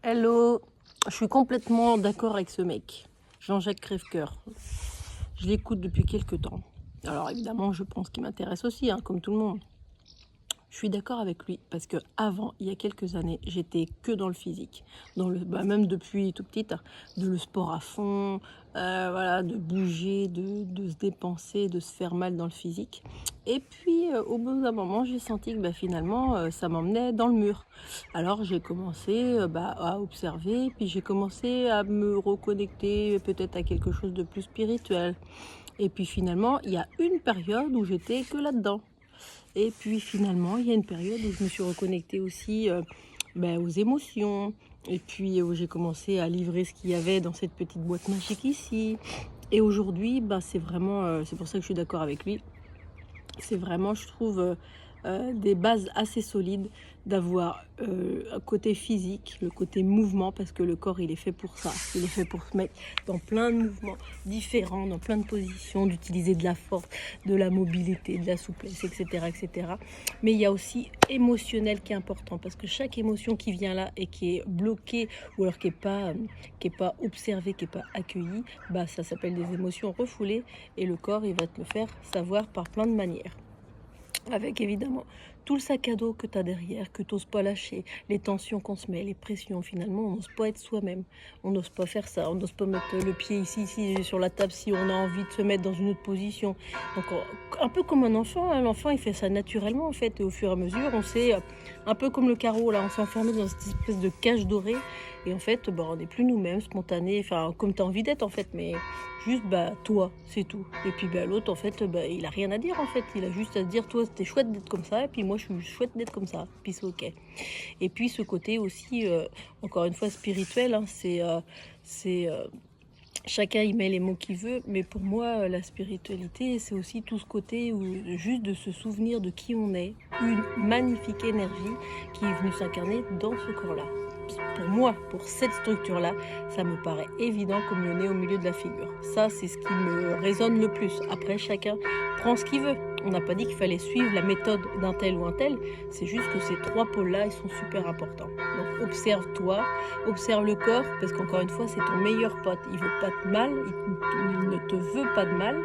Hello, je suis complètement d'accord avec ce mec, Jean-Jacques Crèvecoeur. Je l'écoute depuis quelques temps. Alors évidemment, je pense qu'il m'intéresse aussi, hein, comme tout le monde. Je suis d'accord avec lui parce que avant, il y a quelques années, j'étais que dans le physique, même depuis tout petite, de le sport à fond, voilà, de bouger, de se dépenser, de se faire mal dans le physique. Et puis, au bout d'un moment, j'ai senti que finalement, ça m'emmenait dans le mur. Alors, j'ai commencé à observer, puis j'ai commencé à me reconnecter peut-être à quelque chose de plus spirituel. Et puis finalement, il y a une période où j'étais que là-dedans. Et puis finalement, il y a une période où je me suis reconnectée aussi aux émotions. Et puis où j'ai commencé à livrer ce qu'il y avait dans cette petite boîte magique ici. Et aujourd'hui, c'est vraiment, c'est pour ça que je suis d'accord avec lui. C'est vraiment, je trouve, des bases assez solides d'avoir un côté physique, le côté mouvement, parce que le corps, il est fait pour ça. Il est fait pour se mettre dans plein de mouvements différents, dans plein de positions, d'utiliser de la force, de la mobilité, de la souplesse, etc., etc. Mais il y a aussi émotionnel qui est important, parce que chaque émotion qui vient là et qui est bloquée, ou alors qui est pas observée, qui est pas accueillie, ça s'appelle des émotions refoulées, et le corps, il va te le faire savoir par plein de manières. Avec évidemment tout le sac à dos que tu as derrière, que tu n'oses pas lâcher, les tensions qu'on se met, les pressions, finalement, on n'ose pas être soi-même. On n'ose pas faire ça, on n'ose pas mettre le pied ici, sur la table, si on a envie de se mettre dans une autre position. Donc, un peu comme un enfant, hein, l'enfant, il fait ça naturellement, en fait, et au fur et à mesure, on s'est, un peu comme le carreau, là, on s'est enfermé dans cette espèce de cage dorée, et en fait, on n'est plus nous-mêmes, spontanés, enfin, comme tu as envie d'être, en fait, mais juste, toi, c'est tout. Et puis, l'autre, en fait, il a rien à dire, en fait, il a juste à se dire, toi, c'était chouette d'être comme ça, et puis moi, je suis chouette d'être comme ça, puis c'est ok. Et puis, ce côté aussi, encore une fois, spirituel, hein, chacun y met les mots qu'il veut, mais pour moi, la spiritualité, c'est aussi tout ce côté où juste de se souvenir de qui on est, une magnifique énergie qui est venue s'incarner dans ce corps-là. Pour moi, pour cette structure-là, ça me paraît évident comme le nez au milieu de la figure. Ça, c'est ce qui me résonne le plus. Après, chacun prend ce qu'il veut. On n'a pas dit qu'il fallait suivre la méthode d'un tel ou un tel, c'est juste que ces trois pôles-là, ils sont super importants. Donc observe-toi, observe le corps, parce qu'encore une fois, c'est ton meilleur pote. Il veut pas de mal, il ne te veut pas de mal.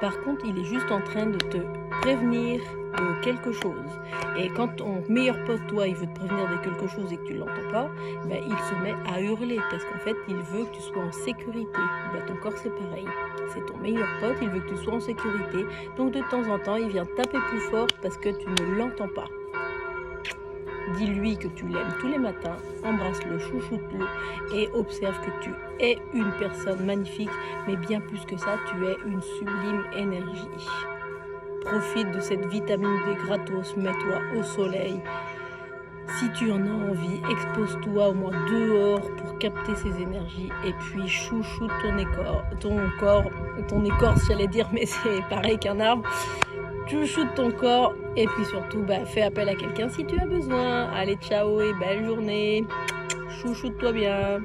Par contre, il est juste en train de te prévenir de quelque chose. Et quand ton meilleur pote, toi, il veut te prévenir de quelque chose et que tu ne l'entends pas, il se met à hurler parce qu'en fait, il veut que tu sois en sécurité. Ton corps, c'est pareil. C'est ton meilleur pote, il veut que tu sois en sécurité. Donc, de temps en temps, il vient taper plus fort parce que tu ne l'entends pas. Dis-lui que tu l'aimes tous les matins, embrasse-le, chouchoute-le et observe que tu es une personne magnifique, mais bien plus que ça, tu es une sublime énergie. Profite de cette vitamine D gratos, mets-toi au soleil. Si tu en as envie, expose-toi au moins dehors pour capter ces énergies et puis chouchoute ton écorce, j'allais dire, mais c'est pareil qu'un arbre. Chouchoute ton corps et puis surtout fais appel à quelqu'un si tu as besoin. Allez, ciao et belle journée. Chouchoute-toi bien.